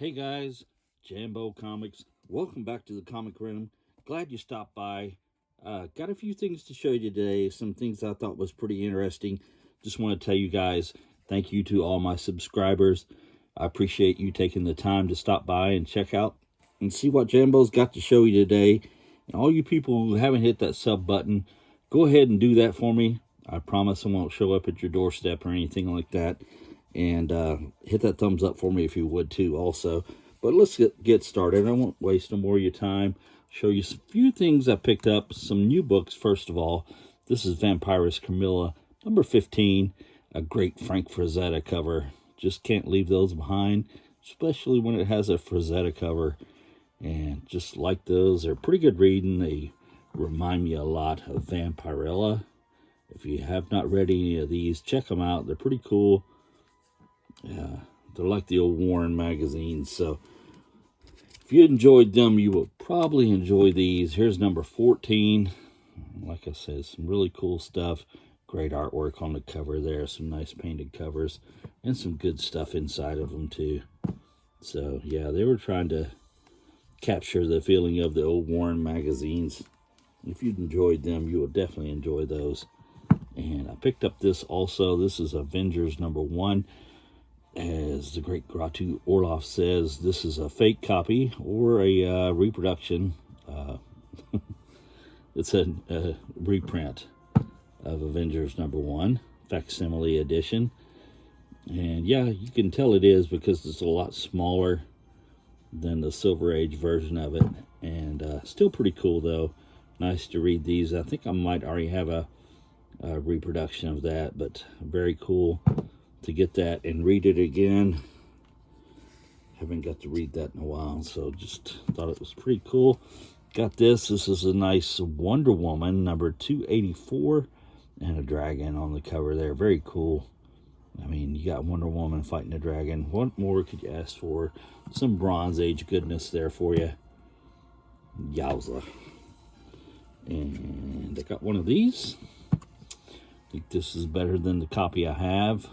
Hey guys, Jambo Comics. Welcome back to the comic room. Glad you stopped by. Got a few things to show you today. Some things I thought was pretty interesting. Just want to tell you guys, thank you to all my subscribers. I appreciate you taking the time to stop by and check out and see what Jambo's got to show you today. And all you people who haven't hit that sub button, go ahead and do that for me. I promise I won't show up at your doorstep or anything like that. And hit that thumbs up for me if you would too also. But let's get started. I won't waste no more of your time. Show you a few things I picked up. Some new books first of all. This is Vampirist Camilla, number 15. A great Frank Frazetta cover. Just can't leave those behind. Especially when it has a Frazetta cover. And just like those, they're pretty good reading. They remind me a lot of Vampirella. If you have not read any of these, check them out. They're pretty cool. Yeah, they're like the old Warren magazines. So if you enjoyed them, you will probably enjoy these. Here's number 14. Like I said, some really cool stuff. Great artwork on the cover there. Some nice painted covers. And some good stuff inside of them too. So yeah, they were trying to capture the feeling of the old Warren magazines. If you enjoyed them, you will definitely enjoy those. And I picked up this also. This is Avengers Number 1. As the great Gratu Orloff says, this is a fake copy or a reproduction. It's a reprint of Avengers Number 1, facsimile edition. And yeah, you can tell it is because it's a lot smaller than the Silver Age version of it. And still pretty cool though. Nice to read these. I think I might already have a reproduction of that, but very cool to get that and read it again. Haven't got to read that in a while, so just thought it was pretty cool. Got this. This is a nice Wonder Woman, number 284, and a dragon on the cover there. Very cool. I mean, you got Wonder Woman fighting a dragon. What more could you ask for? Some Bronze Age goodness there for you. Yowza. And I got one of these. I think this is better than the copy I have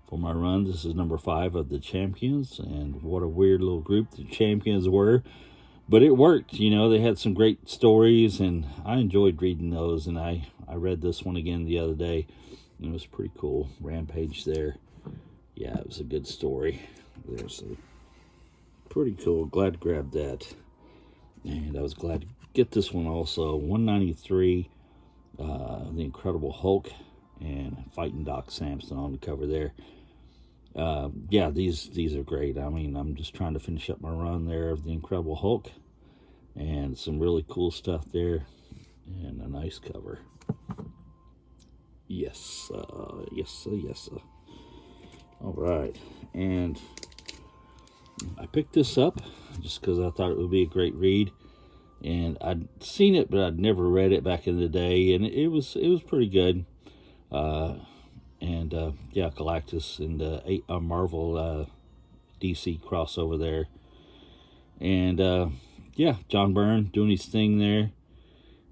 for my run. This is number 5 of the Champions, and what a weird little group the Champions were, but it worked. You know, they had some great stories, and I enjoyed reading those. And I read this one again the other day, and it was pretty cool. Rampage there. Yeah, it was a good story there, so pretty cool. Glad to grab that. And I was glad to get this one also. 193, The Incredible Hulk and fighting Doc Samson on the cover there. Yeah, these are great. I mean, I'm just trying to finish up my run there of the Incredible Hulk, and some really cool stuff there, and a nice cover. Yes, yes. All right, and I picked this up just because I thought it would be a great read, and I'd seen it, but I'd never read it back in the day, and it was pretty good. Yeah, Galactus and a Marvel DC crossover there. And yeah, John Byrne doing his thing there.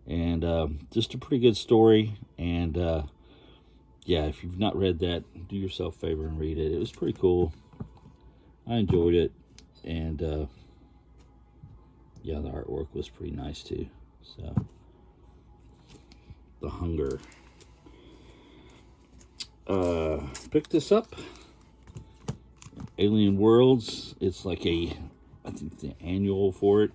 And just a pretty good story. And yeah, if you've not read that, do yourself a favor and read it. It was pretty cool. I enjoyed it. And yeah, the artwork was pretty nice too. So, The Hunger. Picked this up. Alien Worlds. It's like I think the annual for it.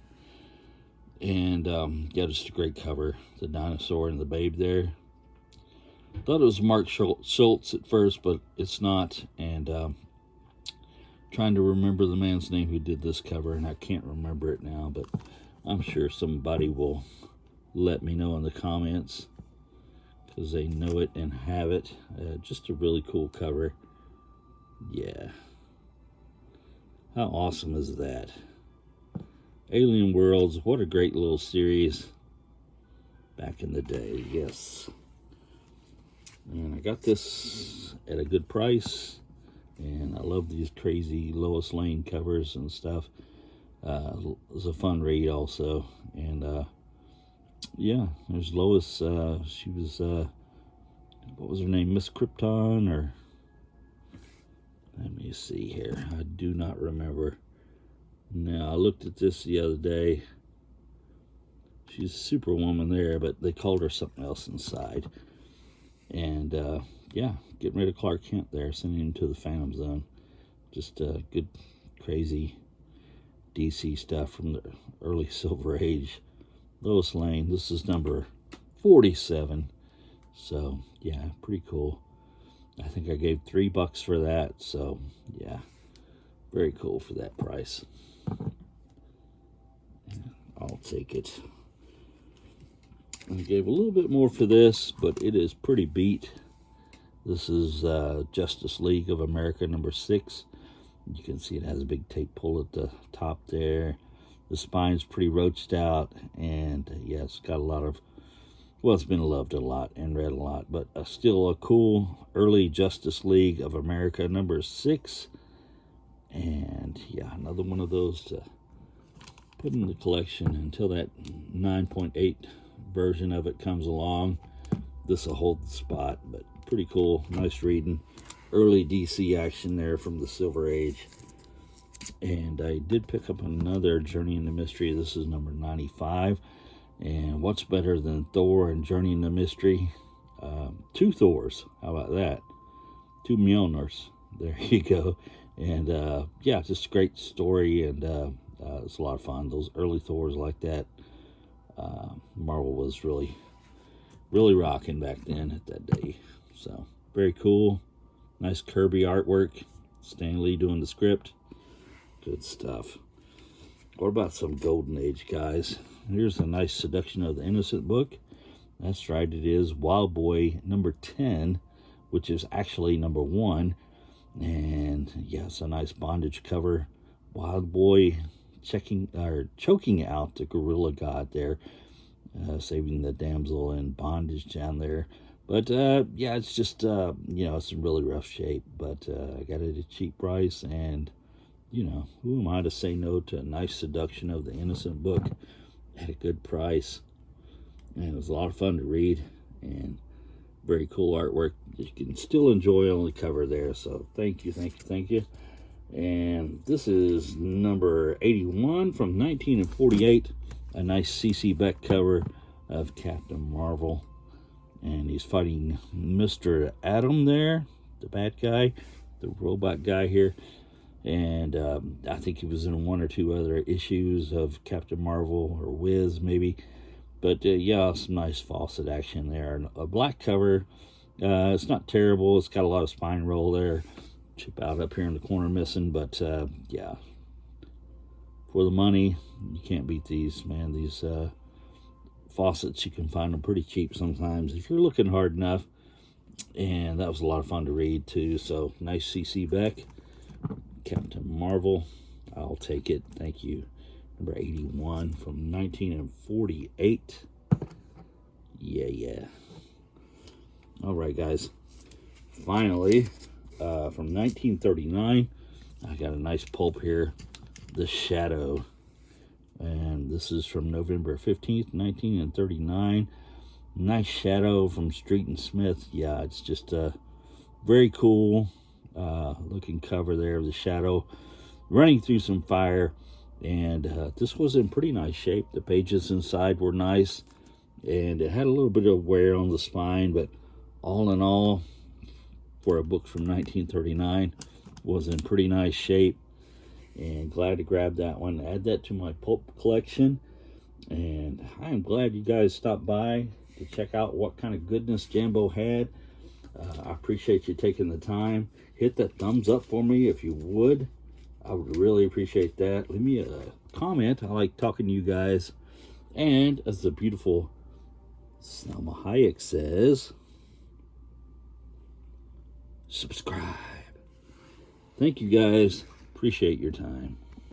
And yeah, just a great cover. The dinosaur and the babe there. Thought it was Mark Schultz at first, but it's not. And trying to remember the man's name who did this cover, and I can't remember it now, but I'm sure somebody will let me know in the comments, because they know it and have it. Just a really cool cover. Yeah. How awesome is that? Alien Worlds, what a great little series back in the day, yes. And I got this at a good price, and I love these crazy Lois Lane covers and stuff. It was a fun read also. And yeah, there's Lois. She was, what was her name? Miss Krypton, or let me see here. I do not remember. Now, I looked at this the other day. She's Superwoman there, but they called her something else inside. And, yeah, getting rid of Clark Kent there, sending him to the Phantom Zone. Just good, crazy DC stuff from the early Silver Age. Lois Lane, this is number 47. So, yeah, pretty cool. I think I gave $3 for that. So, yeah, very cool for that price. I'll take it. I gave a little bit more for this, but it is pretty beat. This is Justice League of America number 6. You can see it has a big tape pull at the top there. The spine's pretty roached out, and yeah, it's got a lot of, well, it's been loved a lot and read a lot, but still a cool early Justice League of America number 6. And yeah, another one of those to put in the collection until that 9.8 version of it comes along. This will hold the spot, but pretty cool, nice reading. Early DC action there from the Silver Age. And I did pick up another Journey into Mystery. This is number 95. And what's better than Thor and Journey into Mystery? 2 Thors. How about that? 2 Mjolnirs. There you go. And yeah, just a great story, and it's a lot of fun. Those early Thors like that. Marvel was really rocking back then at that day. So very cool. Nice Kirby artwork. Stan Lee doing the script. Good stuff. What about some Golden Age, guys? Here's a nice Seduction of the Innocent book. That's right, it is Wild Boy number 10, which is actually number 1. And yeah, it's a nice bondage cover. Wild Boy choking out the gorilla god there, saving the damsel in bondage down there. But yeah, it's just you know, it's in really rough shape, but I got it at a cheap price, and you know, who am I to say no to a nice Seduction of the Innocent book at a good price? And it was a lot of fun to read, and very cool artwork. You can still enjoy on the cover there. So thank you. And this is number 81 from 1948. A nice C.C. Beck cover of Captain Marvel. And he's fighting Mr. Atom there, the bad guy, the robot guy here. And I think he was in 1 or 2 other issues of Captain Marvel, or Wiz maybe. But yeah, some nice Fawcett action there. And a black cover. It's not terrible. It's got a lot of spine roll there. Chip out up here in the corner missing. But yeah, for the money, you can't beat these, man. These Fawcett's, you can find them pretty cheap sometimes if you're looking hard enough. And that was a lot of fun to read too. So nice C.C. Beck. Captain Marvel. I'll take it. Thank you. Number 81 from 1948. Yeah. All right, guys. Finally, from 1939, I got a nice pulp here. The Shadow. And this is from November 15th, 1939. Nice Shadow from Street and Smith. Yeah, it's just a very cool looking cover there of the Shadow running through some fire. And this was in pretty nice shape. The pages inside were nice, and it had a little bit of wear on the spine, but all in all, for a book from 1939, was in pretty nice shape. And glad to grab that one, add that to my pulp collection. And I am glad you guys stopped by to check out what kind of goodness Jambo had. I appreciate you taking the time. Hit that thumbs up for me if you would. I would really appreciate that. Leave me a comment. I like talking to you guys. And as the beautiful Selma Hayek says, subscribe. Thank you guys. Appreciate your time.